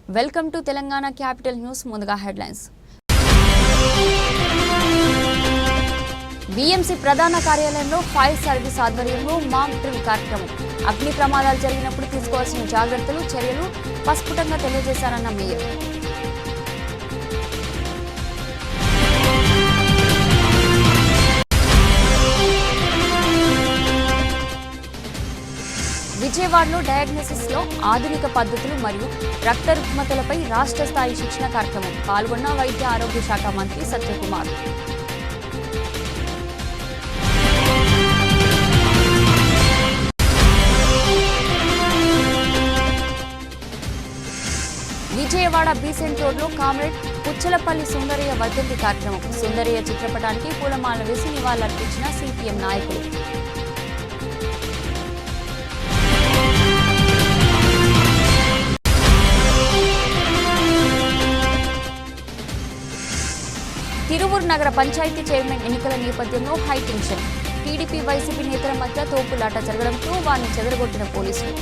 Welcome to Telangana capital news. ముందుగా headlines. BMC ప్రధాన కార్యాలయంలో ఫైర్ సర్వీస్ ఆధ్వర్యంలో మాక్ డ్రిల్ కార్యక్రమం. అగ్ని ప్రమాదాలు జరిగినప్పుడు తీసుకోవాల్సిన జాగ్రత్తలు, చర్యలు ప్రస్ఫుటంగా తెలియజేశారన్న మేయర్. విజయవాడలో డయాగ్నోసిస్ లో ఆధునిక పద్ధతులు మరియు రక్త రుగ్మతలపై రాష్ట్ర స్థాయి శిక్షణ కార్యక్రమం. పాల్గొన్న వైద్య ఆరోగ్య శాఖ మంత్రి సత్యకుమార్. విజయవాడ బీసెంట్ రోడ్లో కామ్రేడ్ పుచ్చలపల్లి సుందరయ్య వర్ధంతి కార్యక్రమం. సుందరయ్య చిత్రపటానికి పూలమాల వేసి నివాళులర్పించిన సిపిఎం నాయకులు. తిరువూరు నగర పంచాయతీ చైర్మన్ ఎన్నికల నేపథ్యంలో హైటెన్షన్. టీడీపీ వైసీపీ నేతల మధ్య తోపులాట జరగడంతో వారిని చెదరగొట్టిన పోలీసులు.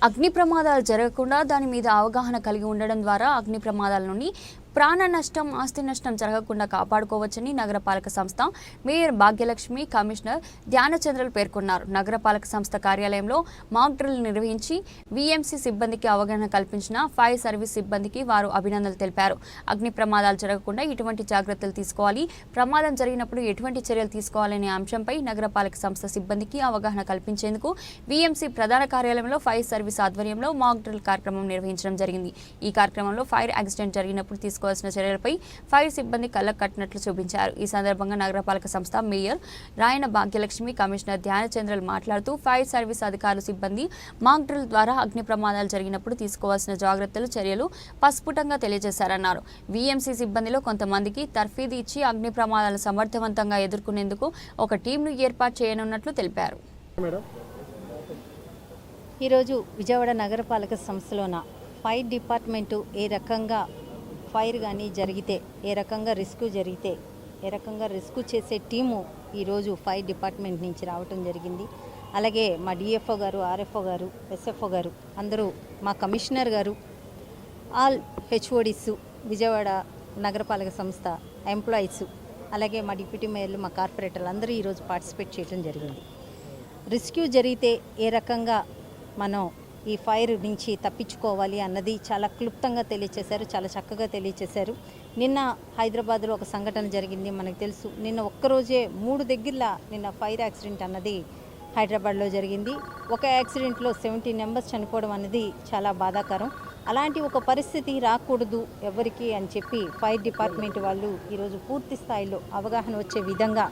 అగ్ని ప్రమాదాలు జరగకుండా దాని మీద అవగాహన కలిగి ఉండడం ద్వారా అగ్ని ప్రమాదాల నుండి ప్రాణ నష్టం, ఆస్తి నష్టం జరగకుండా కాపాడుకోవచ్చని నగరపాలక సంస్థ మేయర్ భాగ్యలక్ష్మి, కమిషనర్ ధ్యానచంద్రలు పేర్కొన్నారు. నగరపాలక సంస్థ కార్యాలయంలో మాక్ డ్రిల్ నిర్వహించి వీఎంసీ సిబ్బందికి అవగాహన కల్పించిన ఫైర్ సర్వీస్ సిబ్బందికి వారు అభినందనలు తెలిపారు. అగ్ని ప్రమాదాలు జరగకుండా ఎటువంటి జాగ్రత్తలు తీసుకోవాలి, ప్రమాదం జరిగినప్పుడు ఎటువంటి చర్యలు తీసుకోవాలనే అంశంపై నగరపాలక సంస్థ సిబ్బందికి అవగాహన కల్పించేందుకు వీఎంసీ ప్రధాన కార్యాలయంలో ఫైర్ సర్వీస్ ఆధ్వర్యంలో మాక్ డ్రిల్ కార్యక్రమం నిర్వహించడం జరిగింది. ఈ కార్యక్రమంలో ఫైర్ యాక్సిడెంట్ జరిగినప్పుడు తీసుకోవాల్సిన చర్యలపై ఫైర్ సిబ్బంది కళ్ళకు కట్టినట్లు చూపించారు. ఈ సందర్భంగా నగరపాలక సంస్థ మేయర్ రాయన భాగ్యలక్ష్మి, కమిషనర్ ధ్యానచంద్రలు మాట్లాడుతూ ఫైర్ సర్వీస్ అధికారులు సిబ్బంది మాక్ డ్రిల్ ద్వారా అగ్ని ప్రమాదాలు జరిగినప్పుడు తీసుకోవాల్సిన జాగ్రత్తలు, చర్యలు ప్రస్ఫుటంగా తెలియజేశారన్నారు. వీఎంసీ సిబ్బందిలో కొంతమందికి తర్ఫీదు ఇచ్చి అగ్ని ప్రమాదాలను సమర్థవంతంగా ఎదుర్కొనేందుకు ఒక టీంను ఏర్పాటు చేయనున్నట్లు తెలిపారు. ఈరోజు విజయవాడ నగరపాలక సంస్థలోన ఫైర్ డిపార్ట్మెంటు ఏ రకంగా ఫైర్ కానీ జరిగితే, ఏ రకంగా రెస్క్యూ చేసే టీము ఈరోజు ఫైర్ డిపార్ట్మెంట్ నుంచి రావటం జరిగింది. అలాగే మా డిఎఫ్ఓ గారు, ఆర్ఎఫ్ఓ గారు, ఎస్ఎఫ్ఓ గారు, అందరూ, మా కమిషనర్ గారు, ఆల్ హెచ్ఓడిస్, విజయవాడ నగరపాలక సంస్థ ఎంప్లాయీస్, అలాగే మా డిప్యూటీ మేయర్లు, మా కార్పొరేటర్లు అందరూ ఈరోజు పార్టిసిపేట్ చేయడం జరిగింది. రెస్క్యూ జరిగితే ఏ రకంగా మనం ఈ ఫైర్ నుంచి తప్పించుకోవాలి అన్నది చాలా క్లుప్తంగా తెలియచేశారు, చాలా చక్కగా తెలియచేశారు. నిన్న హైదరాబాద్లో ఒక సంఘటన జరిగింది, మనకు తెలుసు. నిన్న ఒక్కరోజే 3 దగ్గరలా నిన్న ఫైర్ యాక్సిడెంట్ అన్నది హైదరాబాద్లో జరిగింది. ఒక యాక్సిడెంట్లో 17 మెంబర్స్ చనిపోవడం అన్నది చాలా బాధాకరం. అలాంటి ఒక పరిస్థితి రాకూడదు ఎవరికి అని చెప్పి ఫైర్ డిపార్ట్మెంట్ వాళ్ళు ఈరోజు పూర్తి స్థాయిలో అవగాహన వచ్చే విధంగా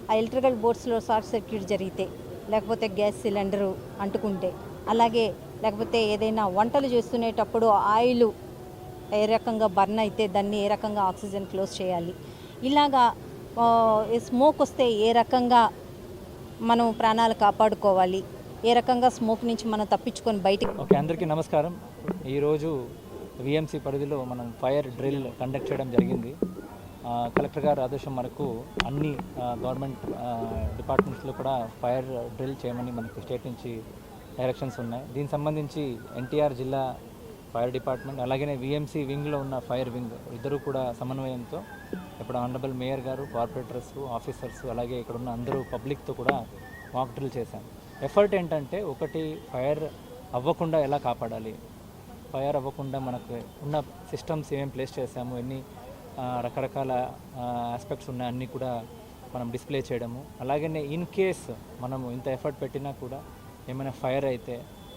ఆ ఎలక్ట్రికల్ బోర్డ్స్లో షార్ట్ సర్క్యూట్ జరిగితే, లేకపోతే గ్యాస్ సిలిండరు అంటుకుంటే, అలాగే లేకపోతే ఏదైనా వంటలు చేస్తునేటప్పుడు ఆయిల్ ఏ రకంగా బర్న్ అయితే దాన్ని ఏ రకంగా ఆక్సిజన్ క్లోజ్ చేయాలి, ఇలాగా స్మోక్ వస్తే ఏ రకంగా మనం ప్రాణాలు కాపాడుకోవాలి, ఏ రకంగా స్మోక్ నుంచి మనం తప్పించుకొని బయటికి. ఓకే, అందరికీ నమస్కారం. ఈరోజు విఎంసీ పరిధిలో మనం ఫైర్ డ్రిల్ కండక్ట్ చేయడం జరిగింది. కలెక్టర్ గారి ఆదేశం మనకు అన్ని గవర్నమెంట్ డిపార్ట్మెంట్స్లో కూడా ఫైర్ డ్రిల్ చేయమని మనకు స్టేట్ నుంచి డైరెక్షన్స్ ఉన్నాయి. దీనికి సంబంధించి ఎన్టీఆర్ జిల్లా ఫైర్ డిపార్ట్మెంట్, అలాగే విఎంసీ వింగ్లో ఉన్న ఫైర్ వింగ్ ఇద్దరు కూడా సమన్వయంతో ఇప్పుడు ఆనరబుల్ మేయర్ గారు, కార్పొరేటర్స్, ఆఫీసర్స్, అలాగే ఇక్కడ ఉన్న అందరూ పబ్లిక్తో కూడా మాక్ డ్రిల్ చేశాం. ఎఫర్ట్ ఏంటంటే, ఒకటి ఫైర్ అవ్వకుండా ఎలా కాపాడాలి, ఫైర్ అవ్వకుండా మనకు ఉన్న సిస్టమ్స్ ఏమేమి ప్లేస్ చేసాము, ఎన్ని రకరకాల ఆస్పెక్ట్స్ ఉన్నాయి అన్నీ కూడా మనం డిస్ప్లే చేయడము. అలాగే ఇన్ కేస్ మనము ఇంత ఎఫర్ట్ పెట్టినా కూడా ఏమైనా ఫైర్ అయితే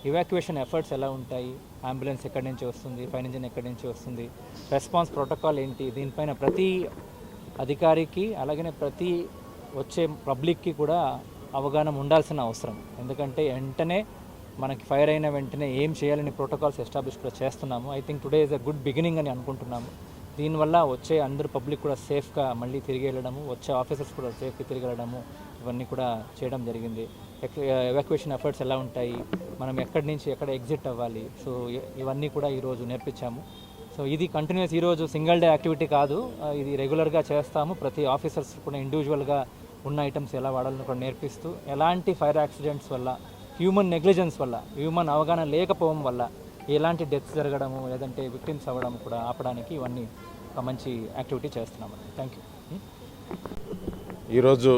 ఇవాక్యుయేషన్ ఎఫర్ట్స్ ఎలా ఉంటాయి, అంబులెన్స్ ఎక్కడి నుంచి వస్తుంది, ఫైర్ ఇంజిన్ ఎక్కడి నుంచి వస్తుంది, రెస్పాన్స్ ప్రోటోకాల్ ఏంటి, దీనిపైన ప్రతి అధికారికి అలాగే ప్రతి వచ్చే పబ్లిక్కి కూడా అవగాహన ఉండాల్సిన అవసరం. ఎందుకంటే వెంటనే మనకి ఫైర్ అయిన వెంటనే ఏం చేయాలని ప్రోటోకాల్స్ ఎస్టాబ్లిష్ కూడా చేస్తున్నాము. I think today is a good beginning అని అనుకుంటున్నాము. దీనివల్ల వచ్చే అందరూ పబ్లిక్ కూడా సేఫ్గా మళ్ళీ తిరిగి వెళ్ళడము, వచ్చే ఆఫీసర్స్ కూడా సేఫ్గా తిరిగి వెళ్ళడము, ఇవన్నీ కూడా చేయడం జరిగింది. ఎవాక్యుయేషన్ ఎఫర్ట్స్ ఎలా ఉంటాయి, మనం ఎక్కడి నుంచి ఎక్కడ ఎగ్జిట్ అవ్వాలి, సో ఇవన్నీ కూడా ఈరోజు నేర్పించాము. సో ఇది కంటిన్యూస్, ఈరోజు సింగిల్ డే యాక్టివిటీ కాదు, ఇది రెగ్యులర్గా చేస్తాము. ప్రతి ఆఫీసర్స్ కూడా ఇండివిజువల్గా ఉన్న ఐటమ్స్ ఎలా వాడాలని కూడా నేర్పిస్తూ ఎలాంటి ఫైర్ యాక్సిడెంట్స్ వల్ల, హ్యూమన్ నెగ్లిజెన్స్ వల్ల, హ్యూమన్ అవగాహన లేకపోవడం వల్ల ఎలాంటి డెత్స్ జరగడము లేదంటే విక్టిమ్స్ అవ్వడం కూడా ఆపడానికి ఇవన్నీ ఒక మంచి యాక్టివిటీ చేస్తున్నామండి. Thank you. ఈరోజు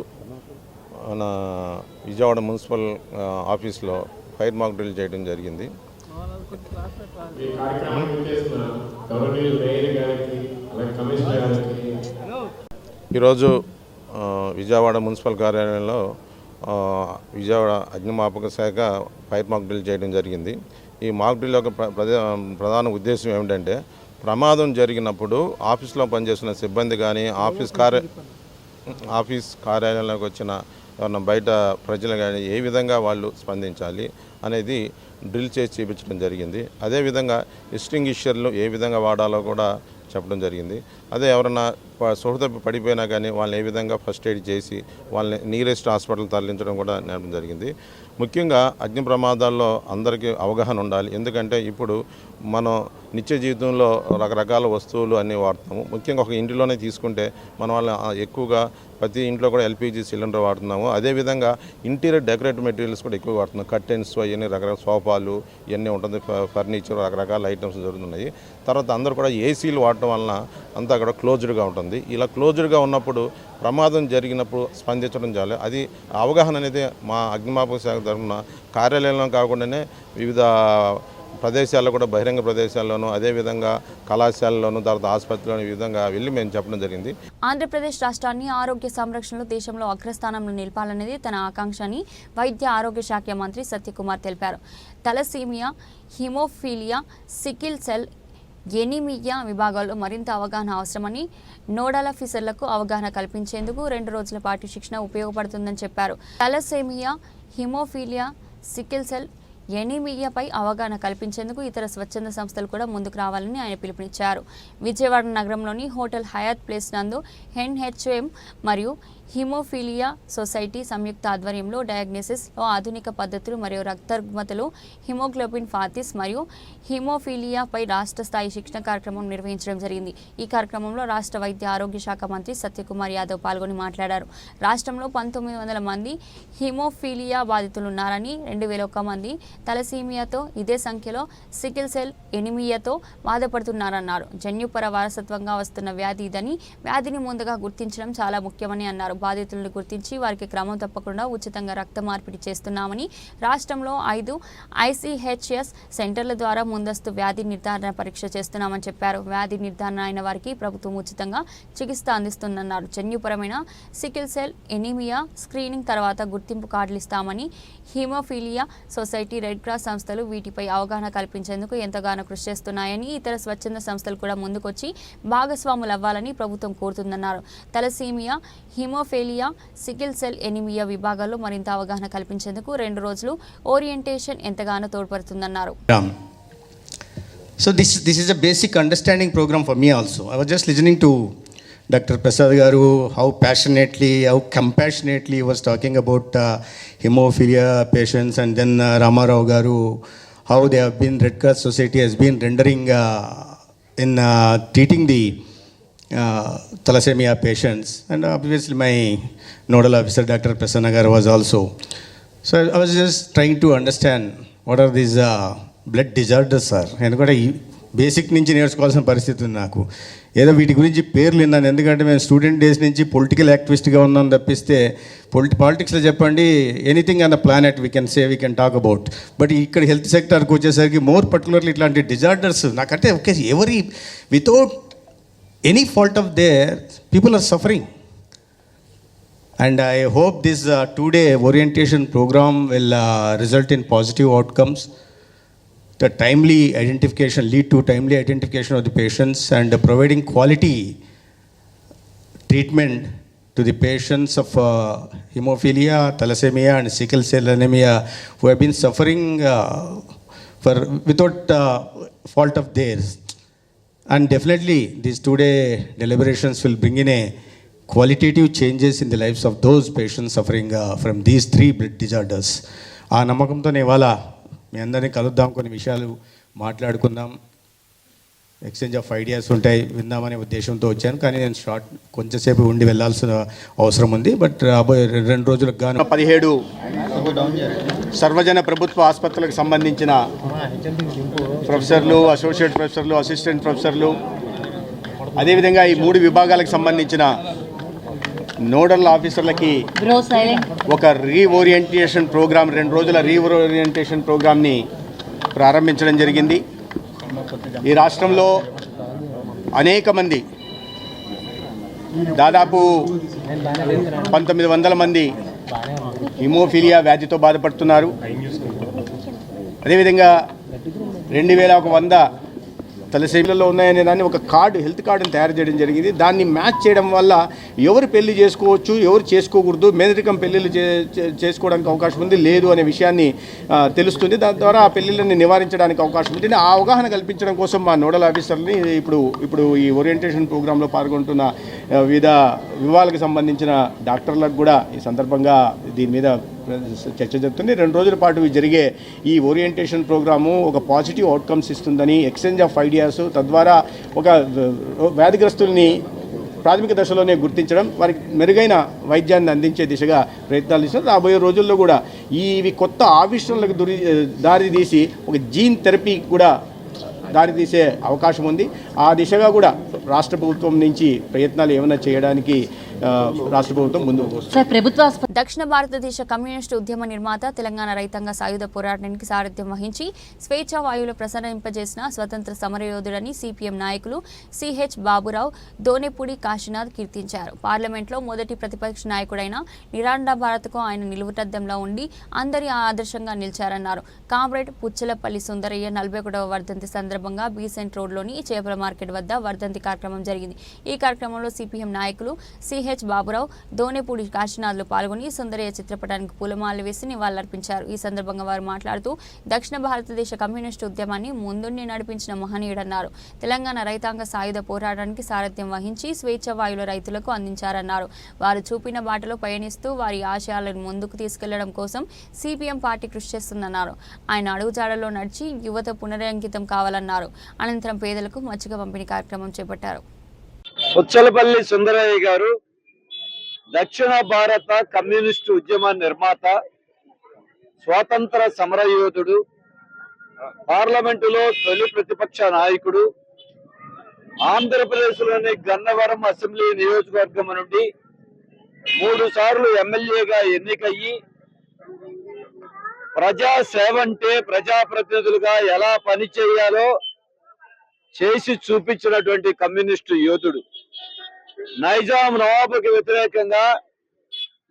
మన విజయవాడ మున్సిపల్ ఆఫీస్లో ఫైర్ మాక్ డ్రిల్ చేయడం జరిగింది. ఈరోజు విజయవాడ మున్సిపల్ కార్యాలయంలో విజయవాడ అగ్నిమాపక శాఖ ఫైర్ మాక్ డ్రిల్ చేయడం జరిగింది. ఈ మాక్ డ్రిల్ యొక్క ప్రధాన ఉద్దేశం ఏమిటంటే, ప్రమాదం జరిగినప్పుడు ఆఫీస్లో పనిచేస్తున్న సిబ్బంది కానీ ఆఫీస్ కార్యాలయంలోకి వచ్చిన ఎవరన్నా బయట ప్రజలు కానీ ఏ విధంగా వాళ్ళు స్పందించాలి అనేది డ్రిల్ చేసి చూపించడం జరిగింది. అదేవిధంగా ఎక్స్టింగ్విషర్లు ఏ విధంగా వాడాలో కూడా చెప్పడం జరిగింది. అదే ఎవరన్నా సుహృతప్పి పడిపోయినా కానీ వాళ్ళని ఏ విధంగా ఫస్ట్ ఎయిడ్ చేసి వాళ్ళని నియరెస్ట్ హాస్పిటల్ తరలించడం కూడా నేర్పడం జరిగింది. ముఖ్యంగా అగ్ని ప్రమాదాల్లో అందరికీ అవగాహన ఉండాలి. ఎందుకంటే ఇప్పుడు మనం నిత్య జీవితంలో రకరకాల వస్తువులు అన్నీ వాడుతున్నాము. ముఖ్యంగా ఒక ఇంటిలోనే తీసుకుంటే మన వాళ్ళు ఎక్కువగా ప్రతి ఇంట్లో కూడా ఎల్పిజి సిలిండర్ వాడుతున్నాము. అదేవిధంగా ఇంటీరియర్ డెకరేటివ్ మెటీరియల్స్ కూడా ఎక్కువ వాడుతున్నాం. కర్టెన్స్ అవన్నీ రకరకాల సోఫాలు ఇవన్నీ ఉంటుంది, ఫర్నిచర్ రకరకాల ఐటమ్స్ జరుగుతున్నాయి. తర్వాత అందరూ కూడా ఏసీలు వాడటం వలన అంతా కూడా క్లోజ్డ్గా ఉంటుంది. ఇలా క్లోజ్డ్గా ఉన్నప్పుడు ప్రమాదం జరిగినప్పుడు స్పందించడం చాలు. అది అవగాహన అనేది మా అగ్నిమాపక శాఖ తరఫున కార్యాలయంలో కాకుండానే వివిధ ప్రదేశాల్లో కూడా, బహిరంగ ప్రదేశాల్లోనూ, అదేవిధంగా కళాశాలలోనూ, తర్వాత ఆసుపత్రిలోనూ ఈ విధంగా వెళ్ళి మేము చెప్పడం జరిగింది. ఆంధ్రప్రదేశ్ రాష్ట్రాన్ని ఆరోగ్య సంరక్షణలో దేశంలో అగ్రస్థానంలో నిలపాలనేది తన ఆకాంక్ష అని వైద్య ఆరోగ్య శాఖ మంత్రి సత్యకుమార్ తెలిపారు. Thalassaemia, hemophilia, sickle cell, anemia విభాగాల్లో మరింత అవగాహన అవసరమని, నోడల్ ఆఫీసర్లకు అవగాహన కల్పించేందుకు 2 రోజుల పాటు శిక్షణ ఉపయోగపడుతుందని చెప్పారు. తలసేమియా, హిమోఫీలియా, సికిల్ సెల్, ఎనీమియాపై అవగాహన కల్పించేందుకు ఇతర స్వచ్ఛంద సంస్థలు కూడా ముందుకు రావాలని ఆయన పిలుపునిచ్చారు. విజయవాడ నగరంలోని హోటల్ హయాత్ ప్లేస్ నందు ఎన్హెచ్ఎం మరియు హిమోఫీలియా సొసైటీ సంయుక్త ఆధ్వర్యంలో డయాగ్నోసిస్లో ఆధునిక పద్ధతులు మరియు రక్తరుగ్మతలు, హిమోగ్లోబిన్ ఫాతిస్ మరియు హిమోఫీలియాపై రాష్ట్ర స్థాయి శిక్షణ కార్యక్రమం నిర్వహించడం జరిగింది. ఈ కార్యక్రమంలో రాష్ట్ర వైద్య ఆరోగ్య శాఖ మంత్రి సత్యకుమార్ యాదవ్ పాల్గొని మాట్లాడారు. రాష్ట్రంలో 1900 మంది హిమోఫీలియా బాధితులున్నారని, 2001 మంది తలసీమియాతో, ఇదే సంఖ్యలో సికిల్ సెల్, ఎనిమియాతో బాధపడుతున్నారన్నారు. జన్యుపర వారసత్వంగా వస్తున్న వ్యాధి ఇదని, వ్యాధిని ముందుగా గుర్తించడం చాలా ముఖ్యమని అన్నారు. బాధితులను గుర్తించి వారికి క్రమం తప్పకుండా ఉచితంగా రక్త మార్పిడి చేస్తున్నామని, రాష్ట్రంలో 5 ICHS సెంటర్ల ద్వారా ముందస్తు వ్యాధి నిర్ధారణ పరీక్ష చేస్తున్నామని చెప్పారు. వ్యాధి నిర్ధారణ అయిన వారికి ప్రభుత్వం ఉచితంగా చికిత్స అందిస్తుందన్నారు. జన్యుపరమైన సికిల్ సెల్, ఎనీమియా స్క్రీనింగ్ తర్వాత గుర్తింపు కార్డులు ఇస్తామని, హిమోఫీలియా సొసైటీ, రెడ్ క్రాస్ సంస్థలు వీటిపై అవగాహన కల్పించేందుకు ఎంతగానో కృషి చేస్తున్నాయని, ఇతర స్వచ్ఛంద సంస్థలు కూడా ముందుకొచ్చి భాగస్వాములు అవ్వాలని ప్రభుత్వం కోరుతుందన్నారు. Thalassemia, hemophilia, sickle cell, anemia విభాగాల్లో మరింత అవగాహన కల్పించేందుకు 2 రోజులు ఓరియంటేషన్ ఎంతగానో తోడ్పడుతుందన్నారు. So this is a basic understanding program for me also. I was just listening to Dr. Prasad Garu, how passionately, how compassionately he was talking about hemophilia patients, and then Rama Rao Garu, how they have been, Red Cross Society has been rendering in treating the thalassemia patients, and obviously my nodal officer Dr. Prasanna Garu was also. So I was just trying to understand what are these blood disorders sir. ఎందుకంటే ఈ basic నుంచి నేర్చుకోవాల్సిన పరిస్థితి ఉంది నాకు. ఏదో వీటి గురించి పేర్లు విన్నాను, ఎందుకంటే మేము స్టూడెంట్ డేస్ నుంచి పొలిటికల్ యాక్టివిస్ట్గా ఉన్నాం తప్పిస్తే పాలిటిక్స్లో చెప్పండి anything on the planet we can say, we can talk about. But ఇక్కడ హెల్త్ సెక్టర్కి వచ్చేసరికి మోర్ పర్టికులర్లీ ఇట్లాంటి డిజార్డర్స్ నాకంటే ఓకే, ఎవరి without any fault of their people are suffering. And I hope this 2-day orientation program will result in positive outcomes. The timely identification, lead to timely identification of the patients and providing quality treatment to the patients of hemophilia, thalassemia and sickle cell anemia who have been suffering without fault of theirs. And definitely these 2-day deliberations will bring in a qualitative changes in the lives of those patients suffering from these 3 blood disorders. ఆ నమ్మకంతో ఇవాళ మీ అందరినీ కలుద్దాం, కొన్ని విషయాలు మాట్లాడుకుందాం. Exchange of ideas ఉంటాయి, విందామనే ఉద్దేశంతో వచ్చాను. కానీ నేను కొంచెంసేపు ఉండి వెళ్ళాల్సిన అవసరం ఉంది. బట్ రాబోయే 2 రోజులకు గాను 17 సర్వజన ప్రభుత్వ ఆసుపత్రులకు సంబంధించిన ప్రొఫెసర్లు, అసోసియేట్ ప్రొఫెసర్లు, అసిస్టెంట్ ప్రొఫెసర్లు, అదేవిధంగా ఈ 3 విభాగాలకు సంబంధించిన నోడల్ ఆఫీసర్లకి ఒక రీఓరియంటేషన్ ప్రోగ్రామ్, 2 రోజుల రీఓరియంటేషన్ ప్రోగ్రామ్ని ప్రారంభించడం జరిగింది. ఈ రాష్ట్రంలో అనేక మంది, దాదాపు 1900 మంది హిమోఫీలియా వ్యాధితో బాధపడుతున్నారు. అదేవిధంగా 2100 తలసేమిలలో ఉన్నాయనే దాన్ని ఒక కార్డు, హెల్త్ కార్డుని తయారు చేయడం జరిగింది. దాన్ని మ్యాచ్ చేయడం వల్ల ఎవరు పెళ్లి చేసుకోవచ్చు, ఎవరు చేసుకోకూడదు, మేనరికం పెళ్ళిళ్ళు చేసుకోవడానికి అవకాశం ఉంది లేదు అనే విషయాన్ని తెలుస్తుంది. దాని ద్వారా ఆ పెళ్ళిళ్ళని నివారించడానికి అవకాశం ఉంది. ఆ అవగాహన కల్పించడం కోసం మా నోడల్ ఆఫీసర్ని ఇప్పుడు ఈ ఓరియంటేషన్ ప్రోగ్రాంలో పాల్గొంటున్న వివిధ విభాగాలకు సంబంధించిన డాక్టర్లకు కూడా ఈ సందర్భంగా దీని మీద చర్చ జరుగుతుంది. 2 రోజుల పాటు జరిగే ఈ ఓరియంటేషన్ ప్రోగ్రాము ఒక పాజిటివ్ అవుట్కమ్స్ ఇస్తుందని, ఎక్స్చేంజ్ ఆఫ్ ఐడియాస్, తద్వారా ఒక వ్యాధిగ్రస్తుల్ని ప్రాథమిక దశలోనే గుర్తించడం, వారికి మెరుగైన వైద్యాన్ని అందించే దిశగా ప్రయత్నాలు చేస్తున్నారు. రాబోయే రోజుల్లో కూడా ఇవి కొత్త ఆవిష్కరణలకు దారితీసి ఒక జీన్ థెరపీ కూడా దారితీసే అవకాశం ఉంది. ఆ దిశగా కూడా రాష్ట్ర ప్రభుత్వం నుంచి ప్రయత్నాలు ఏమైనా చేయడానికి రాష్ట్ర ప్రభుత్వం ముందుకు వస్తుంది. దక్షిణ భారతదేశ కమ్యూనిస్టు ఉద్యమ నిర్మాత, తెలంగాణ రైతాంగ సాయుధ పోరాటానికి సారథ్యం వహించి స్వేచ్ఛా వాయువులు ప్రసరింపజేసిన స్వతంత్ర సమరయోధుడని సిపిఎం నాయకులు సిహెచ్ బాబురావు దోనెపూడి కాశీనాథ్ కీర్తించారు. పార్లమెంట్లో మొదటి ప్రతిపక్ష నాయకుడైన నిరాండ భారత్కు ఆయన నిలువుటద్దంలో ఉండి అందరి ఆదర్శంగా నిలిచారన్నారు. కామ్రేడ్ పుచ్చలపల్లి సుందరయ్య 41వ వర్ధంతి సందర్భంగా బీసెంట్ రోడ్లోని చేపల మార్కెట్ వద్ద వర్ధంతి కార్యక్రమం జరిగింది. ఈ కార్యక్రమంలో సిపిఎం నాయకులు సిహెచ్ బాబురావు, దోనెపూడి కాశీనాథ్లు పాల్గొని సుందరయ్య చిత్రపటానికి పూలమాలలు వేసి నివాళులర్పించారు. ఈ సందర్భంగా వారు మాట్లాడుతూ దక్షిణ భారతదేశ కమ్యూనిస్టు ఉద్యమాన్ని ముందుండి నడిపించిన మహనీయుడన్నారు. తెలంగాణ రైతాంగ సాయుధ పోరాటానికి సారథ్యం వహించి స్వేచ్ఛ వాయువుల రైతులకు అందించారన్నారు. వారు చూపిన బాటలో పయనిస్తూ వారి ఆశయాలను ముందుకు తీసుకెళ్లడం కోసం సిపిఎం పార్టీ కృషి చేస్తుందన్నారు. ఆయన అడుగుజాడల్లో నడిచి యువత పునరంకితం కావాలన్నారు. అనంతరం పేదలకు మచ్చిక పంపిణీ కార్యక్రమం చేపట్టారు. పుచ్చలపల్లి సుందరయ్య గారు దక్షిణ భారత కమ్యూనిస్టు ఉద్యమ నిర్మాత, స్వాతంత్ర సమరయోధుడు, పార్లమెంటులో తొలి ప్రతిపక్ష నాయకుడు, ఆంధ్రప్రదేశ్లోని గన్నవరం అసెంబ్లీ నియోజకవర్గం నుండి 3 సార్లు ఎమ్మెల్యేగా ఎన్నికయ్యి ప్రజాసేవ అంటే ప్రజాప్రతినిధులుగా ఎలా పనిచేయాలో చేసి చూపించినటువంటి కమ్యూనిస్టు యోధుడు. నైజాం నవాబుకి వ్యతిరేకంగా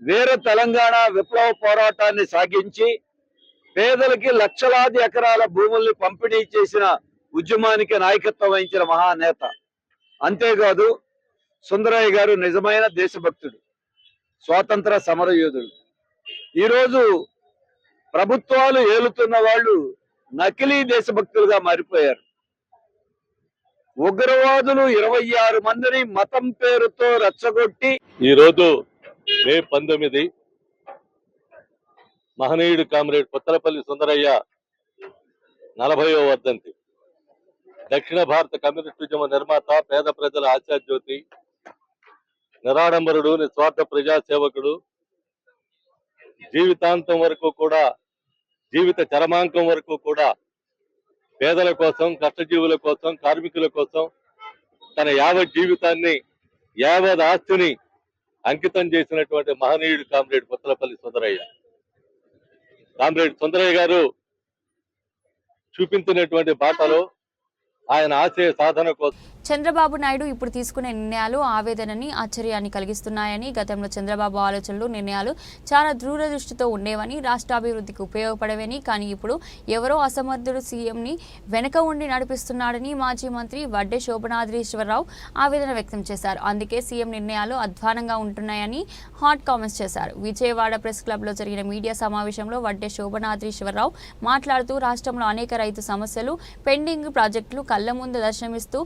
వీర తెలంగాణ విప్లవ పోరాటాన్ని సాగించి పేదలకి లక్షలాది ఎకరాల భూముల్ని పంపిణీ చేసిన ఉద్యమానికి నాయకత్వం వహించిన మహానేత. అంతేకాదు సుందరయ్య గారు నిజమైన దేశభక్తుడు, స్వాతంత్ర సమరయోధుడు. ఈరోజు ప్రభుత్వాలు ఏలుతున్న వాళ్ళు నకిలీ దేశభక్తులుగా మారిపోయారు. ఉగ్రవాదులు 26 మందిని మతం పేరుతో రెచ్చగొట్టి ఈరోజు మే 19 మహనీయుడు కామ్రేడ్ పుచ్చలపల్లి సుందరయ్య 40వ వర్ధంతి. దక్షిణ భారత కమ్యూనిస్టు ఉద్యమ నిర్మాత, పేద ప్రజల ఆశాజ్యోతి, నిరాడంబరుడు, నిస్వార్థ ప్రజాసేవకుడు, జీవితాంతం వరకు కూడా, జీవిత చరమాంకం వరకు కూడా పేదల కోసం, కష్టజీవుల కోసం, కార్మికుల కోసం తన యావత్ జీవితాన్ని, యావత్ ఆస్తిని అంకితం చేసినటువంటి మహనీయుడు కామ్రేడ్ పుచ్చలపల్లి సుందరయ్య. కామ్రేడ్ సుందరయ్య గారు చూపించినటువంటి బాటలో ఆయన ఆశయ సాధన కోసం చంద్రబాబు నాయుడు ఇప్పుడు తీసుకునే నిర్ణయాలు ఆవేదనని, ఆశ్చర్యాన్ని కలిగిస్తున్నాయని, గతంలో చంద్రబాబు ఆలోచనలు, నిర్ణయాలు చాలా దూరదృష్టితో ఉండేవని, రాష్ట్రాభివృద్ధికి ఉపయోగపడేవని, కానీ ఇప్పుడు ఎవరో అసమర్థుడు సీఎంని వెనక ఉండి నడిపిస్తున్నాడని మాజీ మంత్రి వడ్డే శోభనాద్రీశ్వరరావు ఆవేదన వ్యక్తం చేశారు. అందుకే సీఎం నిర్ణయాలు అధ్వానంగా ఉంటున్నాయని హాట్ కామెంట్స్ చేశారు. విజయవాడ ప్రెస్ క్లబ్లో జరిగిన మీడియా సమావేశంలో వడ్డే శోభనాద్రీశ్వరరావు మాట్లాడుతూ రాష్ట్రంలో అనేక రైతు సమస్యలు, పెండింగ్ ప్రాజెక్టులు కళ్ల ముందు దర్శనమిస్తూ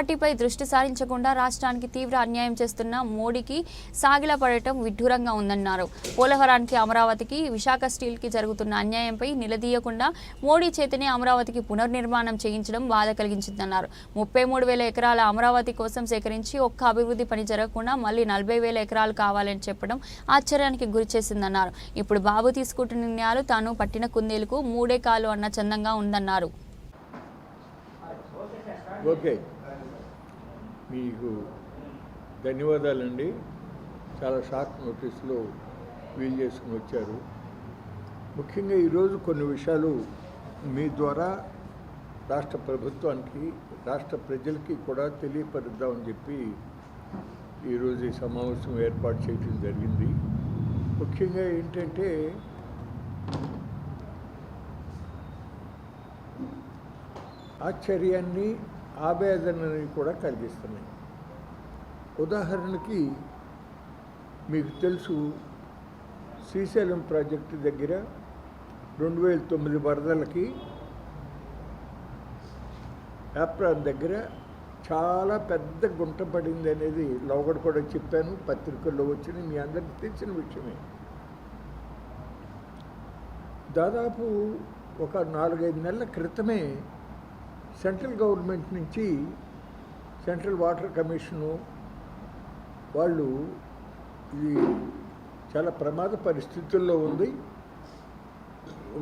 వాటిపై దృష్టి సారించకుండా రాష్ట్రానికి తీవ్ర అన్యాయం చేస్తున్న మోడీకి సాగిలపడటం విడ్డూరంగా ఉందన్నారు. పోలవరానికి, అమరావతికి, విశాఖ స్టీల్కి జరుగుతున్న అన్యాయంపై నిలదీయకుండా మోడీ చేతనే అమరావతికి పునర్నిర్మాణం చేయించడం బాధ కలిగించిందన్నారు. 33,000 ఎకరాల అమరావతి కోసం సేకరించి ఒక్క అభివృద్ధి పని జరగకుండా మళ్ళీ 40,000 ఎకరాలు కావాలని చెప్పడం ఆశ్చర్యానికి గురిచేసిందన్నారు. ఇప్పుడు బాబు తీసుకుంటున్న నిర్ణయాలు తాను పట్టిన కుందేలకు 3 కాలు అన్న చందంగా ఉందన్నారు. ఓకే, మీకు ధన్యవాదాలండి. చాలా షార్ట్ నోటీస్లో వీలు చేసుకుని వచ్చారు. ముఖ్యంగా ఈరోజు కొన్ని విషయాలు మీ ద్వారా రాష్ట్ర ప్రభుత్వానికి, రాష్ట్ర ప్రజలకి కూడా తెలియపరుద్దామని చెప్పి ఈరోజు ఈ సమావేశం ఏర్పాటు చేయడం జరిగింది. ముఖ్యంగా ఏంటంటే ఆశ్చర్యాన్ని, ఆవేదనని కూడా కలిగిస్తున్నాయి. ఉదాహరణకి మీకు తెలుసు, శ్రీశైలం ప్రాజెక్టు దగ్గర 2009 వరదలకి యాప్రాన్ దగ్గర చాలా పెద్ద గుంట పడింది అనేది లోగడ కూడా చెప్పాను, పత్రికల్లో వచ్చిన మీ అందరికీ తెలిసిన విషయమే. దాదాపు ఒక 4-5 నెలల క్రితమే సెంట్రల్ గవర్నమెంట్ నుంచి సెంట్రల్ వాటర్ కమిషను వాళ్ళు ఇది చాలా ప్రమాద పరిస్థితుల్లో ఉంది,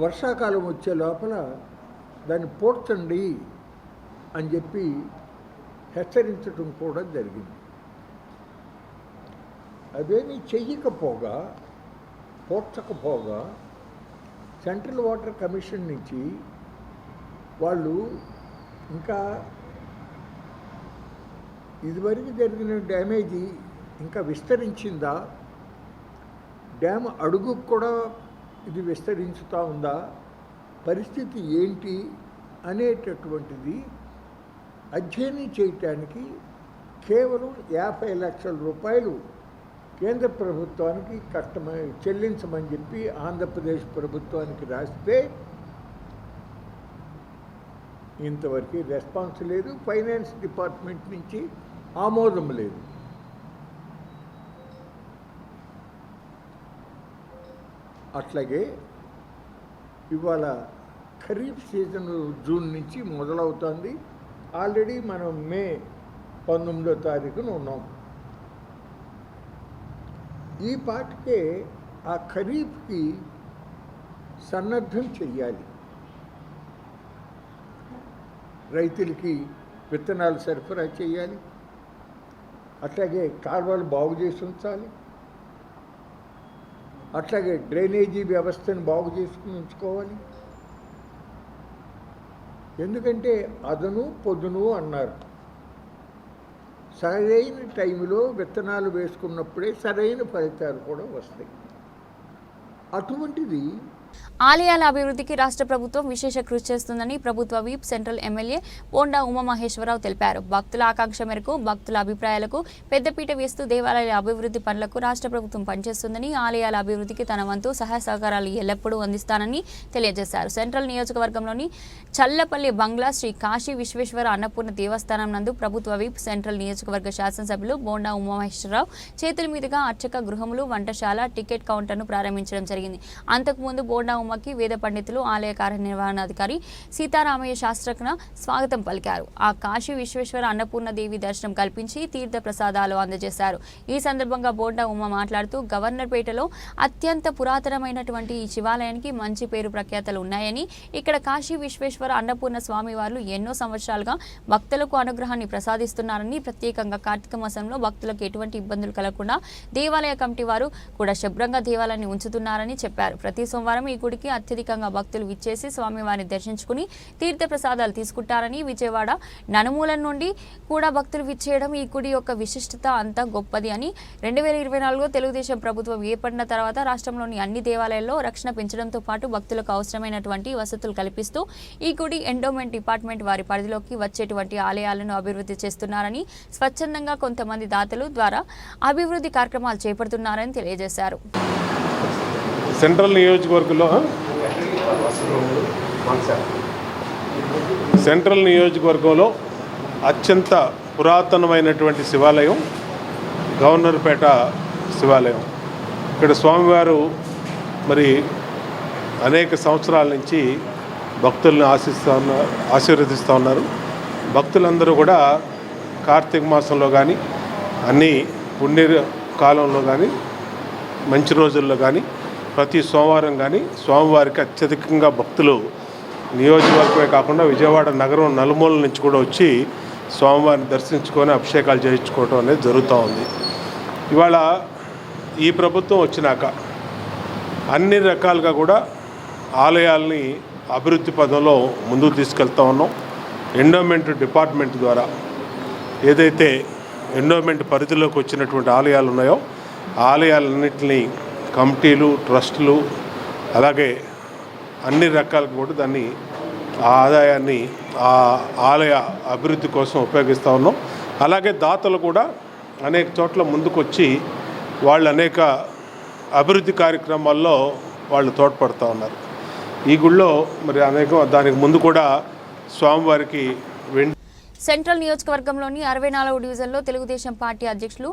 వర్షాకాలం వచ్చే లోపల దాన్ని పూడ్చండి అని చెప్పి హెచ్చరించడం కూడా జరిగింది. అదేమీ చెయ్యకపోగా, పూడ్చకపోగా సెంట్రల్ వాటర్ కమిషన్ నుంచి వాళ్ళు ఇంకా ఇదివరకు జరిగిన డ్యామేజీ ఇంకా విస్తరించిందా, డ్యామ్ అడుగుకు కూడా ఇది విస్తరించుతూ ఉందా, పరిస్థితి ఏంటి అనేటటువంటిది అధ్యయనం చేయటానికి కేవలం 50 లక్షల రూపాయలు కేంద్ర ప్రభుత్వానికి చెల్లించమని చెప్పి ఆంధ్రప్రదేశ్ ప్రభుత్వానికి రాస్తే ఇంతవరకు రెస్పాన్స్ లేదు, ఫైనాన్స్ డిపార్ట్మెంట్ నుంచి ఆమోదం లేదు. అట్లాగే ఇవాళ ఖరీఫ్ సీజన్ జూన్ నుంచి మొదలవుతుంది. ఆల్రెడీ మనం మే 19వ తారీఖున ఉన్నాం. ఈ పాటికే ఆ ఖరీఫ్కి సన్నద్ధం చెయ్యాలి. రైతులకి విత్తనాలు సరఫరా చేయాలి, అట్లాగే కాలువలు బాగు చేసి ఉంచాలి, అట్లాగే డ్రైనేజీ వ్యవస్థను బాగు చేసుకుని ఉంచుకోవాలి. ఎందుకంటే అదను పొదును అన్నారు. సరైన టైంలో విత్తనాలు వేసుకున్నప్పుడే సరైన ఫలితాలు కూడా వస్తాయి. అటువంటిది ఆలయాల అభివృద్ధికి రాష్ట్ర ప్రభుత్వం విశేష కృషి చేస్తుందని ప్రభుత్వ వీప్ సెంట్రల్ ఎమ్మెల్యే బోండా ఉమామహేశ్వరరావు తెలిపారు. భక్తుల ఆకాంక్ష మేరకు, భక్తుల అభిప్రాయాలకు పెద్దపీట వేస్తూ దేవాలయాల అభివృద్ధి పనులకు రాష్ట్ర ప్రభుత్వం పనిచేస్తుందని, ఆలయాల అభివృద్ధికి తన వంతు సహాయ సహకారాలు ఎల్లప్పుడూ అందిస్తానని తెలియజేశారు. సెంట్రల్ నియోజకవర్గంలోని చల్లపల్లి బంగ్లా శ్రీ కాశీ విశ్వేశ్వర అన్నపూర్ణ దేవస్థానం నందు ప్రభుత్వ వీప్ సెంట్రల్ నియోజకవర్గ శాసనసభ్యులు బోండా ఉమామహేశ్వరరావు చేతుల మీదుగా అర్చక గృహములు, వంటశాల, టికెట్ కౌంటర్ను ప్రారంభించడం జరిగింది. అంతకుముందు బోండా ఉమ్మకి వేద పండితులు, ఆలయ కార్యనిర్వహణాధికారి సీతారామయ్య శాస్త్రజ్ఞ స్వాగతం పలికారు. ఆ కాశీ విశ్వేశ్వర అన్నపూర్ణ దేవి దర్శనం కల్పించి తీర్థ ప్రసాదాలు అందజేశారు. ఈ సందర్భంగా బోండా ఉమ్మ మాట్లాడుతూ గవర్నర్పేటలో అత్యంత పురాతనమైనటువంటి ఈ శివాలయానికి మంచి పేరు ప్రఖ్యాతలు ఉన్నాయని, ఇక్కడ కాశీ విశ్వేశ్వర అన్నపూర్ణ స్వామి వారు ఎన్నో సంవత్సరాలుగా భక్తులకు అనుగ్రహాన్ని ప్రసాదిస్తున్నారని, ప్రత్యేకంగా కార్తీక మాసంలో భక్తులకు ఎటువంటి ఇబ్బందులు కలగకుండా దేవాలయ కమిటీ వారు కూడా శుభ్రంగా దేవాలయాన్ని ఉంచుతున్నారని చెప్పారు. ప్రతి సోమవారం ఈ గుడికి అత్యధికంగా భక్తులు విచ్చేసి స్వామివారిని దర్శించుకుని తీర్థ ప్రసాదాలు తీసుకుంటారని, విజయవాడ నలుమూలల నుండి కూడా భక్తులు విచ్చేయడం ఈ గుడి యొక్క విశిష్టత అంతా గొప్పది అని, 2024లో తెలుగుదేశం ప్రభుత్వం ఏర్పడిన తర్వాత రాష్ట్రంలోని అన్ని దేవాలయాల్లో రక్షణ పెంచడంతో పాటు భక్తులకు అవసరమైనటువంటి వసతులు కల్పిస్తూ ఈ గుడి ఎండోమెంట్ డిపార్ట్మెంట్ వారి పరిధిలోకి వచ్చేటువంటి ఆలయాలను అభివృద్ధి చేస్తున్నారని, స్వచ్ఛందంగా కొంతమంది దాతలు ద్వారా అభివృద్ధి కార్యక్రమాలు చేపడుతున్నారని తెలియజేశారు. సెంట్రల్ నియోజకవర్గంలో అత్యంత పురాతనమైనటువంటి శివాలయం గవర్నర్పేట శివాలయం. ఇక్కడ స్వామివారు మరి అనేక సంవత్సరాల నుంచి భక్తుల్ని ఆశీర్వదిస్తూ ఉన్నారు. భక్తులందరూ కూడా కార్తీక మాసంలో కానీ అన్ని పుణ్య కాలంలో కానీ మంచి రోజుల్లో కానీ ప్రతి సోమవారం కానీ స్వామివారికి అత్యధికంగా భక్తులు నియోజకవర్గమే కాకుండా విజయవాడ నగరం నలుమూల నుంచి కూడా వచ్చి స్వామివారిని దర్శించుకొని అభిషేకాలు చేయించుకోవడం అనేది జరుగుతూ ఉంది. ఇవాళ ఈ ప్రభుత్వం వచ్చినాక అన్ని రకాలుగా కూడా ఆలయాల్ని అభివృద్ధి పదంలో ముందుకు తీసుకెళ్తా ఉన్నాం. ఎండోమెంట్ డిపార్ట్మెంట్ ద్వారా ఏదైతే ఎండోమెంట్ పరిధిలోకి వచ్చినటువంటి ఆలయాలు ఉన్నాయో ఆలయాలన్నింటినీ కమిటీలు, ట్రస్టులు, అలాగే అన్ని రకాలుగా కూడా దాన్ని ఆ ఆదాయాన్ని ఆ ఆలయ అభివృద్ధి కోసం ఉపయోగిస్తూ ఉన్నాం. అలాగే దాతలు కూడా అనేక చోట్ల ముందుకొచ్చి వాళ్ళు అనేక అభివృద్ధి కార్యక్రమాల్లో వాళ్ళు తోడ్పడుతూ ఉన్నారు. ఈ గుళ్ళో మరి దానికి ముందు కూడా స్వామివారికి సెంట్రల్ నియోజకవర్గంలోని 64వ డివిజన్లో తెలుగుదేశం పార్టీ అధ్యక్షులు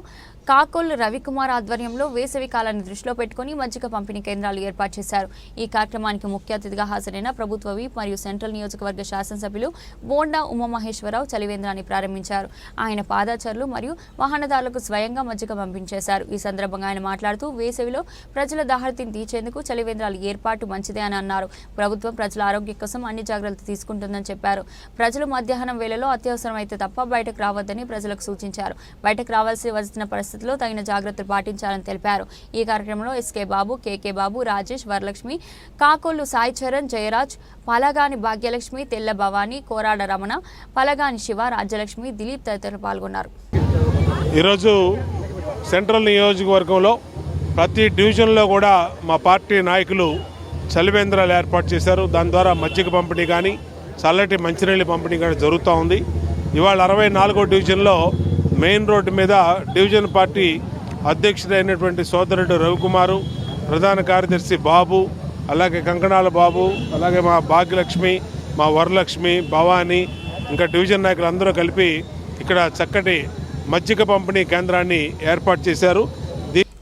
కాకోళ్లు రవికుమార్ ఆధ్వర్యంలో వేసవి కాలాన్ని దృష్టిలో పెట్టుకుని మజ్జిగ పంపిణీ కేంద్రాలు ఏర్పాటు చేశారు. ఈ కార్యక్రమానికి ముఖ్య అతిథిగా హాజరైన ప్రభుత్వ విప్ మరియు సెంట్రల్ నియోజకవర్గ శాసనసభ్యులు బోండా ఉమామహేశ్వరరావు చలివేంద్రాన్ని ప్రారంభించారు. ఆయన పాదచారులు మరియు వాహనదారులకు స్వయంగా మజ్జిగ పంపించేశారు. ఈ సందర్భంగా ఆయన మాట్లాడుతూ వేసవిలో ప్రజల దాహర్తిని తీర్చేందుకు చలివేంద్రాల ఏర్పాటు మంచిదే అని అన్నారు. ప్రభుత్వం ప్రజల ఆరోగ్యం కోసం అన్ని జాగ్రత్తలు తీసుకుంటుందని చెప్పారు. ప్రజలు మధ్యాహ్నం వేళలో అవసరమైతే తప్ప బయటకు రావద్దని ప్రజలకు సూచించారు. బయటకు రావాల్సి వచ్చిన పరిస్థితుల్లో తగిన జాగ్రత్తలు పాటించాలని తెలిపారు. ఈ కార్యక్రమంలో ఎస్కే బాబు, కేకే బాబు, రాజేష్, వరలక్ష్మి, కాకోళ్లు సాయి చరణ్, జయరాజ్, పలగాని భాగ్యలక్ష్మి, తెల్ల భవాని, కోరాడ రమణ, పలగాని శివ, రాజ్యలక్ష్మి, దిలీప్ తదితరులు పాల్గొన్నారు. ఈరోజు సెంట్రల్ నియోజకవర్గంలో ప్రతి డివిజన్లో కూడా మా పార్టీ నాయకులు చలివేంద్రాలు ఏర్పాటు చేశారు. దాని ద్వారా మజ్జిగ పంపిణీ కానీ చల్లటి మంచినీళ్ళ పంపిణీ కానీ జరుగుతూ ఉంది. ఇవాళ 64వ డివిజన్లో మెయిన్ రోడ్డు మీద డివిజన్ పార్టీ అధ్యక్షుడైనటువంటి సోదరుడు రవికుమారు, ప్రధాన కార్యదర్శి బాబు, అలాగే కంకణాల బాబు, అలాగే మా భాగ్యలక్ష్మి, మా వరలక్ష్మి, భవానీ, ఇంకా డివిజన్ నాయకులు అందరూ కలిపి ఇక్కడ చక్కటి మజ్జిగ పంపిణీ కేంద్రాన్ని ఏర్పాటు చేశారు.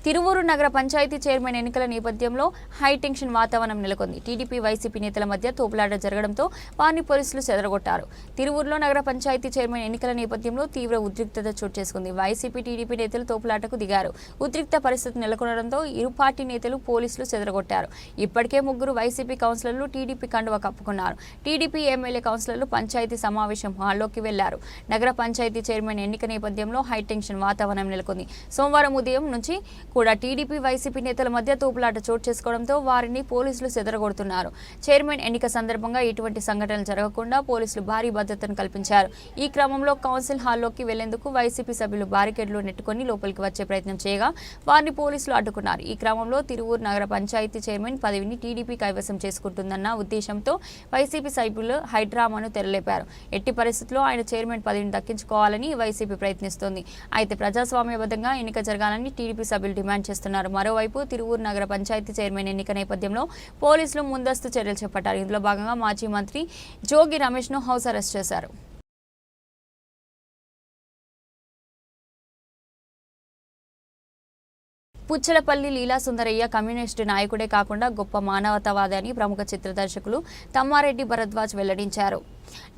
తిరువూరు నగర పంచాయతీ చైర్మన్ ఎన్నికల నేపథ్యంలో హైటెన్షన్ వాతావరణం నెలకొంది. టీడీపీ, వైసీపీ నేతల మధ్య తోపులాట జరగడంతో వారిని పోలీసులు చెదరగొట్టారు. తిరువూరులో నగర పంచాయతీ చైర్మన్ ఎన్నికల నేపథ్యంలో తీవ్ర ఉద్రిక్తత చోటు చేసుకుంది. వైసీపీ, టీడీపీ నేతలు తోపులాటకు దిగారు. ఉద్రిక్త పరిస్థితి నెలకొనడంతో ఇరు పార్టీ నేతలు పోలీసులు చెదరగొట్టారు. ఇప్పటికే 3 వైసీపీ కౌన్సిలర్లు టీడీపీ కండువా కప్పుకున్నారు. టీడీపీ ఎమ్మెల్యే కౌన్సిలర్లు పంచాయతీ సమావేశం హాల్లోకి వెళ్లారు. నగర పంచాయతీ చైర్మన్ ఎన్నిక నేపథ్యంలో హైటెన్షన్ వాతావరణం నెలకొంది. సోమవారం ఉదయం నుంచి కూడా టీడీపీ, వైసీపీ నేతల మధ్య తోపులాట చోటు చేసుకోవడంతో వారిని పోలీసులు చెదరగొడుతున్నారు. చైర్మన్ ఎన్నిక సందర్భంగా ఎటువంటి సంఘటనలు జరగకుండా పోలీసులు భారీ భద్రతను కల్పించారు. ఈ క్రమంలో కౌన్సిల్ హాల్లోకి వెళ్లేందుకు వైసీపీ సభ్యులు బారికేడ్లు నెట్టుకుని లోపలికి వచ్చే ప్రయత్నం చేయగా వారిని పోలీసులు అడ్డుకున్నారు. ఈ క్రమంలో తిరువూరు నగర పంచాయతీ చైర్మన్ పదవిని టీడీపీ కైవసం చేసుకుంటుందన్న ఉద్దేశంతో వైసీపీ సభ్యులు హైడ్రామాను తెరలేపారు. ఎట్టి పరిస్థితుల్లో ఆయన చైర్మన్ పదవిని దక్కించుకోవాలని వైసీపీ ప్రయత్నిస్తోంది. అయితే ప్రజాస్వామ్యబద్ధంగా ఎన్నిక జరగాలని టీడీపీ సభ్యులు డిమాండ్ చేస్తున్నారు. మరోవైపు తిరువూరు నగర పంచాయతీ చైర్మన్ ఎన్నిక నేపథ్యంలో పోలీసులు ముందస్తు చర్యలు చేపట్టారు. ఇందులో భాగంగా మాజీ మంత్రి జోగి రమేష్ ను హౌస్ అరెస్ట్ చేశారు. పుచ్చలపల్లి లీలా సుందరయ్య కమ్యూనిస్టు నాయకుడే కాకుండా గొప్ప మానవతావాది అని ప్రముఖ చిత్ర దర్శకులు తమ్మారెడ్డి భరద్వాజ్ వెల్లడించారు.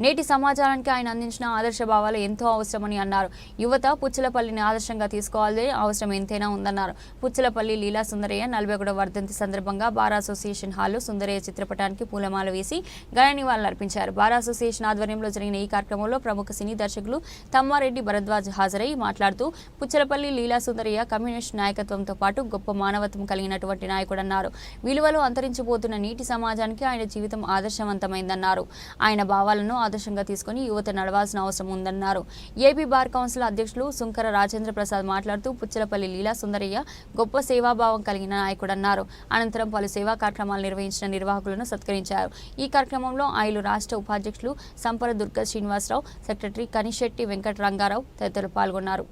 నేటి సమాజానికి ఆయన అందించిన ఆదర్శ భావాలు ఎంతో అవసరమని అన్నారు. యువత పుచ్చలపల్లిని ఆదర్శంగా తీసుకోవాలని అవసరం ఎంతైనా ఉందన్నారు. పుచ్చలపల్లి లీలా సుందరయ్య 41వ వర్ధంతి సందర్భంగా బార్ అసోసియేషన్ హాల్లో సుందరయ్య చిత్రపటానికి పూలమాల వేసి ఘన నివాళులర్పించారు. బార్ అసోసియేషన్ ఆధ్వర్యంలో జరిగిన ఈ కార్యక్రమంలో ప్రముఖ సినీ దర్శకులు తమ్మారెడ్డి భరద్వాజ్ హాజరై మాట్లాడుతూ పుచ్చలపల్లి లీలా సుందరయ్య కమ్యూనిస్ట్ నాయకత్వంతో పాటు గొప్ప మానవత్వం కలిగినటువంటి నాయకుడన్నారు. విలువలు అంతరించిపోతున్న నీటి సమాజానికి ఆయన జీవితం ఆదర్శవంతమైందన్నారు. ఆయన భావాలను ఆదర్శంగా తీసుకుని యువత నడవాల్సిన అవసరం ఉందన్నారు. ఏపీ బార్ కౌన్సిల్ అధ్యక్షులు సుంకర రాజేంద్ర ప్రసాద్ మాట్లాడుతూ పుచ్చలపల్లి లీలా సుందరయ్య గొప్ప సేవాభావం కలిగిన నాయకుడన్నారు. అనంతరం పలు సేవా కార్యక్రమాలు నిర్వహించిన నిర్వాహకులను సత్కరించారు. ఈ కార్యక్రమంలో ఐలు రాష్ట్ర ఉపాధ్యక్షులు సంపర దుర్గ శ్రీనివాసరావు, సెక్రటరీ కనిశెట్టి వెంకట రంగారావు తదితరులు పాల్గొన్నారు.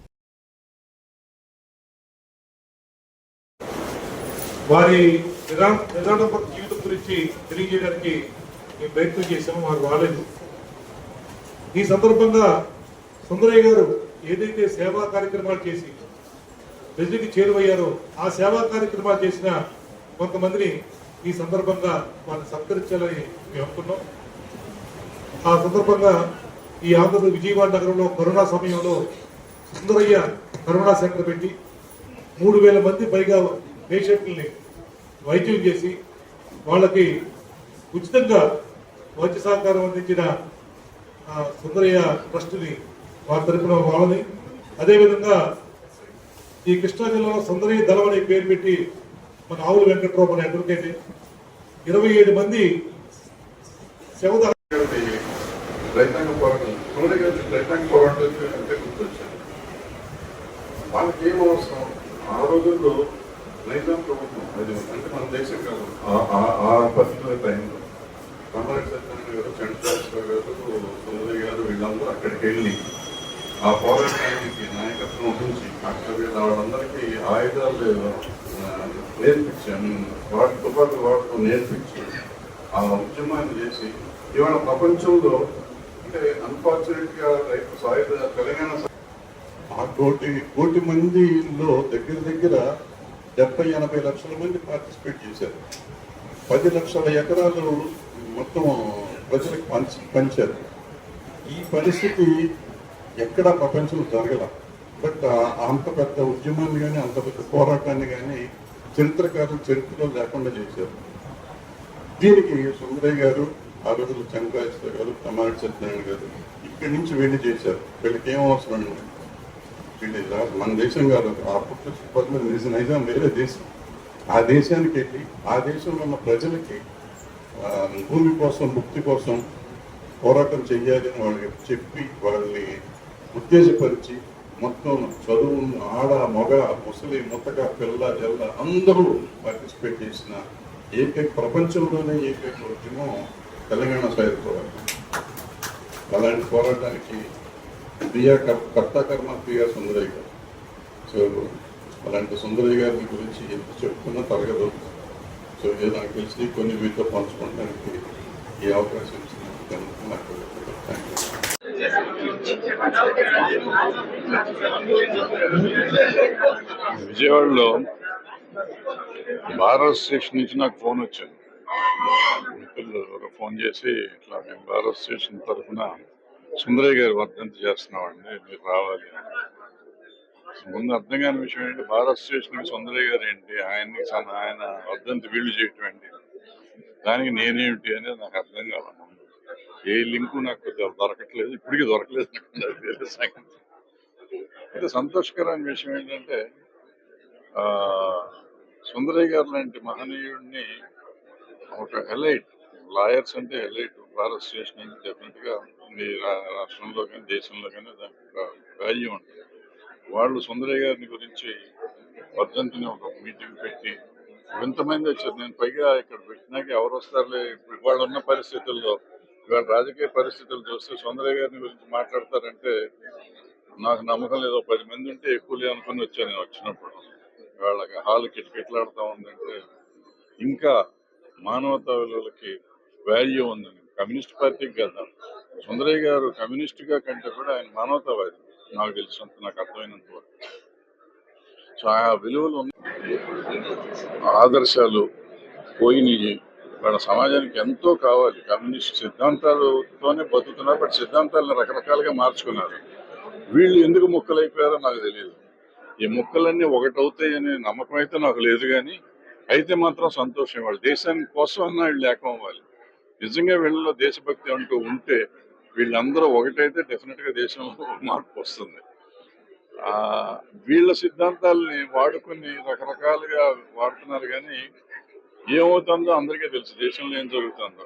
వారి నిదానపూర్వక జీవితం గురించి తెలియజేయడానికి మేము ప్రయత్నం చేసాము, మాకు రాలేదు. ఈ సందర్భంగా సుందరయ్య గారు ఏదైతే సేవా కార్యక్రమాలు చేసి ప్రజలకు చేరువయ్యారో ఆ సేవా కార్యక్రమాలు చేసిన కొంతమందిని ఈ సందర్భంగా వాళ్ళని సత్కరించాలని మేము అనుకున్నాం. ఆ సందర్భంగా ఈ ఆంధ్రప్రదేశ్ విజయవాడ నగరంలో కరోనా సమయంలో సుందరయ్య కరోనా సెంటర్ పెట్టి 3,000 మంది పైగా పేషెంట్లని వైద్యం చేసి వాళ్ళకి ఉచితంగా వైద్య సహకారం అందించిన సుందరయ్య ట్రస్ట్ని వారి తరఫున వాళ్ళని, అదేవిధంగా ఈ కృష్ణా జిల్లాలో సుందరయ్య దళం అనే పేరు పెట్టి మన ఆవుల వెంకట్రావు మన అడ్వకేట్ 27 మంది శవద రైతాంగ పోరాటం రైతాంగ పోరాటం అంటే గుర్తొచ్చారు. వాళ్ళకి ఏం అవసరం? ఆ రోజుల్లో నైజాం ప్రభుత్వం అది అంటే మన దేశం కాదు, ఆ పర్టికులర్ టైంలో రామారెడ్డి సత్యనారాయణ గారు, చంద్రశేఖర్ గారు, సుందరయ్య గారు వీళ్ళందరూ అక్కడికి వెళ్ళి ఆ పోరాటానికి నాయకత్వం వహించి అక్కడ వాళ్ళందరికీ ఆయుధాలు నేర్పించాను, వాటి తుపాకులు వాడుతూ నేర్పించి ఆ ఉద్యమాన్ని చేసి ఇవాళ ప్రపంచంలో అంటే అన్ఫార్చునేట్గా రైతు సాయుధ తెలంగాణ ఆ కోటి మందిలో దగ్గర 70-80 లక్షల మంది పార్టిసిపేట్ చేశారు. 10 లక్షల ఎకరాలు మొత్తం ప్రజలకు పంచారు. ఈ పరిస్థితి ఎక్కడా ప్రపంచంలో జరగల. బట్ అంత పెద్ద ఉద్యమాన్ని కానీ అంత పెద్ద పోరాటాన్ని కానీ చరిత్రలో లేకుండా చేశారు. దీనికి సుందరయ్య గారు, ఆ రోజులు చంద్రశేఖర్ గారు, రామారెడ్డి సత్యనారాయణ గారు ఇక్కడి నుంచి వెళ్ళి చేశారు. వీళ్ళకి ఏం అవసరం? వీళ్ళు మన దేశం కాదు, ఆ పుట్టిన నైజాం వేరే దేశం. ఆ దేశానికి వెళ్ళి ఆ దేశంలో ఉన్న ప్రజలకి భూమి కోసం, ముక్తి కోసం పోరాటం చెయ్యాలి అని వాళ్ళకి చెప్పి వాళ్ళని ఉత్తేజపరిచి మొత్తం చదువు ఆడ, మగ, ముసలి, ముత్తక, పిల్ల, జల్ల అందరూ పార్టిసిపేట్ చేసిన ప్రపంచంలోనే ఏకైక ఉద్యమం తెలంగాణ సాయుధ పోరాటం. అలాంటి పోరాటానికి కర్మ ప్రియా సుందరయ్య గారు. సో అలాంటి సుందరయ్య గారి గురించి ఎంత చెప్పుకున్నా తరగదు. సో నాకు తెలిసి కొన్ని మీతో పంచుకోవడానికి ఈ అవకాశం ఇచ్చినందుకు నాకు థ్యాంక్ యూ. విజయవాడలో భారత్ స్టేషన్ నుంచి నాకు ఫోన్ వచ్చింది. మిత్రులు ఫోన్ చేసి ఇట్లా మేము భారత్ స్టేషన్ తరఫున సుందరయ్య గారి వర్ధంతి చేస్తున్నామండి, మీరు రావాలి. ముందు అర్థం కాని విషయం ఏంటి, భారత్ స్టేషన్కి సుందరయ్య గారు ఏంటి, ఆయన వర్ధంతి వీళ్ళు చేయటం ఏంటి, దానికి నేనేమిటి అనేది నాకు అర్థం కావాలి. ముందు ఏ లింకు నాకు దొరకట్లేదు, ఇప్పటికీ దొరకలేదు. నాకు వేరే సంగతి. అయితే సంతోషకరమైన విషయం ఏంటంటే సుందరయ్య గారు లాంటి మహనీయుడిని ఒక ఎలైట్, లాయర్స్ అంటే ఎలైట్ భారత్ స్టేషన్ డెఫినెట్ గా ఈ రాష్ట్రంలో కానీ దేశంలో కానీ దానికి ఒక వాల్యూ ఉంటుంది. వాళ్ళు సుందరయ్య గారిని గురించి వర్ధంతిని ఒక మీటింగ్ పెట్టి ఎంతమంది వచ్చారు. నేను పైగా ఇక్కడ పెట్టినాక ఎవరు వస్తారులే, ఇవాళ ఉన్న పరిస్థితుల్లో, ఇవాళ రాజకీయ పరిస్థితులు చూస్తే సుందరయ్య గారిని గురించి మాట్లాడతారంటే నాకు నమ్మకం లేదు. 10 మంది ఉంటే ఎక్కువలే అనుకుని వచ్చాను నేను వచ్చినప్పుడు. వాళ్ళకి హాల్ కిటకిటలాడుతూ ఉందంటే ఇంకా మానవతా విలువలకి వాల్యూ ఉందని. కమ్యూనిస్ట్ పార్టీకి కదా సుందరయ్య గారు కమ్యూనిస్ట్గా కంటే కూడా ఆయన మానవతావాది నాకు తెలిసినంత, నాకు అర్థమైనంత వరకు. సో ఆ విలువలు ఆదర్శాలు పోయినాయి. వాళ్ళ సమాజానికి ఎంతో కావాలి. కమ్యూనిస్ట్ సిద్ధాంతాలతోనే బతుకుతున్నారు, బట్ సిద్ధాంతాలను రకరకాలుగా మార్చుకున్నారు. వీళ్ళు ఎందుకు ముక్కలైపోయారో నాకు తెలియదు. ఈ ముక్కలన్నీ ఒకటవుతాయనే నమ్మకం అయితే నాకు లేదు, కానీ అయితే మాత్రం సంతోషం. వాళ్ళు దేశానికి కోసం అన్నా వీళ్ళు ఏకమవ్వాలి. నిజంగా వీళ్ళలో దేశభక్తి అంటూ ఉంటే వీళ్ళందరూ ఒకటైతే డెఫినెట్గా దేశంలో మార్పు వస్తుంది. వీళ్ళ సిద్ధాంతాలని వాడుకుని రకరకాలుగా వాడుతున్నారు, కానీ ఏమవుతుందో అందరికీ తెలుసు దేశంలో ఏం జరుగుతుందో.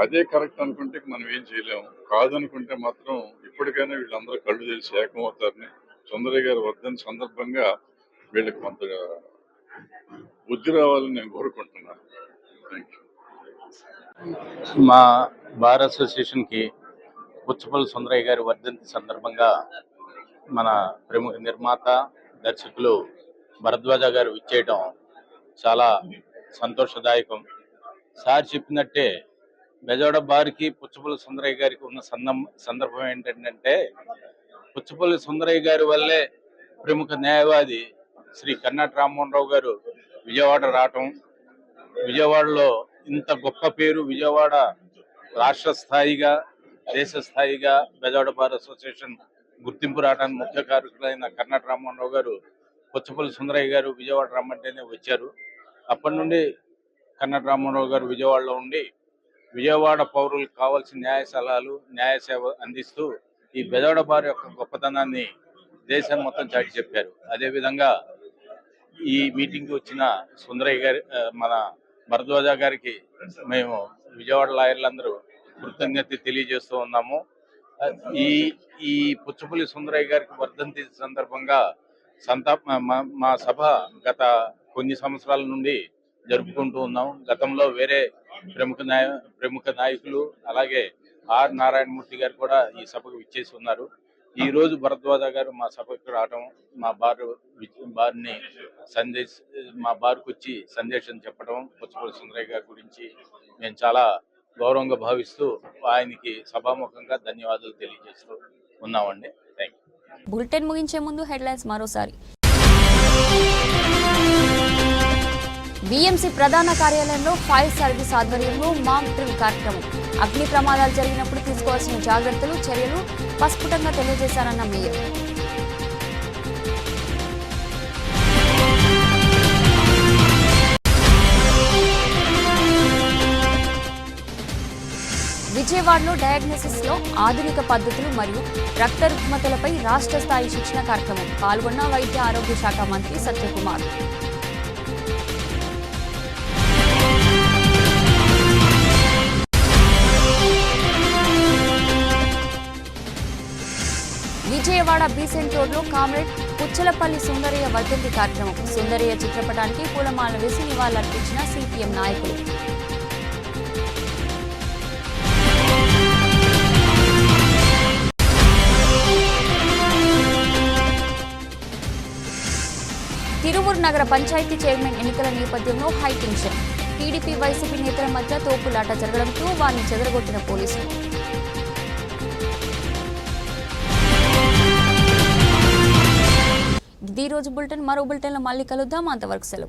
అదే కరెక్ట్ అనుకుంటే మనం ఏం చేయలేము, కాదనుకుంటే మాత్రం ఇప్పటికైనా వీళ్ళందరూ కళ్ళు తెలిసి ఏకమవుతారని సుందరయ్య గారి వర్ధంతి సందర్భంగా వీళ్ళకి కొంత బుద్ధి రావాలని నేను కోరుకుంటున్నాను. Thank you. మా బార్ అసోసియేషన్కి పుచ్చపల్లి సుందరయ్య గారి వర్ధంతి సందర్భంగా మన ప్రముఖ నిర్మాత దర్శకులు భరద్వాజ గారు ఇచ్చేయడం చాలా సంతోషదాయకం. సార్ చెప్పినట్టే బెజవాడ బార్కి పుచ్చపల్లి సుందరయ్య గారికి ఉన్న సందర్భం ఏంటంటే పుచ్చపల్లి సుందరయ్య గారి వల్లే ప్రముఖ న్యాయవాది శ్రీ కర్నాటి రామ్మోహన్ రావు గారు విజయవాడ రావటం, విజయవాడలో ఇంత గొప్ప పేరు, విజయవాడ రాష్ట్ర స్థాయిగా దేశ స్థాయిగా బెజవాడ బార్ అసోసియేషన్ గుర్తింపు రావడానికి ముఖ్య కారకులైన కర్నాటి రామ్మోహన్ రావు గారు పుచ్చపల్లి సుందరయ్య గారు విజయవాడ రమ్మంటేనే వచ్చారు. అప్పటి నుండి కర్నాటి రామ్మోహన్ రావు గారు విజయవాడలో ఉండి విజయవాడ పౌరులకు కావాల్సిన న్యాయ సలహాలు, న్యాయ సేవ అందిస్తూ ఈ బెజవాడ బార్ యొక్క గొప్పతనాన్ని దేశం మొత్తం చాటి చెప్పారు. అదేవిధంగా ఈ మీటింగ్కి వచ్చిన సుందరయ్య గారి, మన భరద్వాజ గారికి మేము విజయవాడ లాయర్లందరూ కృతజ్ఞత తెలియజేస్తూ ఉన్నాము. ఈ పుచ్చపల్లి సుందరయ్య గారికి వర్ధంతి సందర్భంగా మా సభ గత కొన్ని సంవత్సరాల నుండి జరుపుకుంటూ ఉన్నాం. గతంలో వేరే ప్రముఖ నాయకులు అలాగే ఆర్ నారాయణమూర్తి గారు కూడా ఈ సభకు విచ్చేసి ఉన్నారు. ఈ రోజు భరద్వాజ గారు మా సభకు రావడం, మా బార్కు వచ్చి సందేశం చెప్పడం, పుచ్చపల్లి సుందరయ్య గారి గురించి మేము చాలా గౌరవంగా భావిస్తూ ఆయనకి సభాముఖంగా ధన్యవాదాలు తెలియజేస్తూ ఉన్నామండి. Thank you. బులెటిన్ ముగించే ముందు హెడ్లైన్స్ మరోసారి. బీఎంసీ ప్రధాన కార్యాలయంలో ఫైర్ సర్వీస్ ఆధ్వర్యంలో మాక్ డ్రిల్ కార్యక్రమం. అగ్ని ప్రమాదాలు జరిగినప్పుడు తీసుకోవాల్సిన జాగ్రత్తలు, చర్యలు ప్రస్ఫుటంగా తెలియజేశారన్న మేయర్. విజయవాడలో డయాగ్నోసిస్ లో ఆధునిక పద్ధతులు మరియు రక్త రుగ్మతలపై రాష్ట్ర స్థాయి శిక్షణ కార్యక్రమం. పాల్గొన్న వైద్య ఆరోగ్య శాఖ మంత్రి సత్యకుమార్. విజయవాడ బీసెంట్ రోడ్లో కామ్రేడ్ పుచ్చలపల్లి సుందరయ్య వర్ధంతి కార్యక్రమం. సుందరయ్య చిత్రపటానికి పూలమాల వేసి నివాళులర్పించిన సిపిఎం నాయకులు. తిరువూరు నగర పంచాయతీ చైర్మన్ ఎన్నికల నేపథ్యంలో హైటెన్షన్. టీడీపీ వైసీపీ నేతల మధ్య తోపులాట జరగడంతో వారిని చెదరగొట్టిన పోలీసులు. ఈ రోజు బులెటిన్. మరో బులెటిన్లో మళ్ళీ కలుద్దాం. అంతవరకు సెలవు.